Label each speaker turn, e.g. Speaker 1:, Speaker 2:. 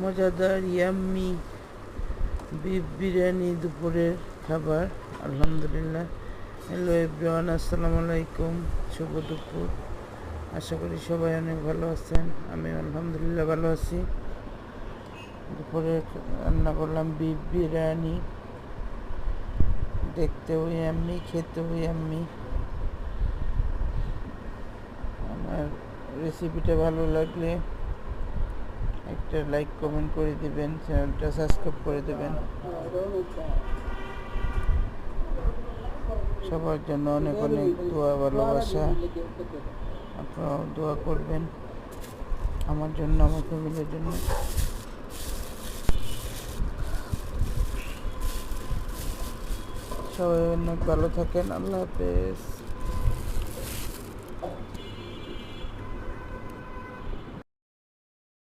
Speaker 1: মজাদার yummy beef biryani দুপুরের খাবার। আলহামদুলিল্লাহ। হ্যালো এভরিওয়ান, আসসালামু আলাইকুম, শুভ দুপুর। আশা করি সবাই অনেক ভালো আছেন। আমি আলহামদুলিল্লাহ ভালো আছি। দুপুরে রান্না করলাম বিফ বিরিয়ানি, দেখতেও ইয়াম্মি, খেতেও ইয়াম্মি। আমার রেসিপিটা ভালো লাগলে একটা লাইক কমেন্ট করে দিবেন, চ্যানেলটা সাবস্ক্রাইব করে দেবেন। সবার জন্য অনেক অনেক দোয়া, ভালোবাসা। আপনারাও দোয়া করবেন আমার জন্য, আমার ফ্যামিলির জন্য। সবাই অনেক ভালো থাকেন। আল্লাহ হাফেজ।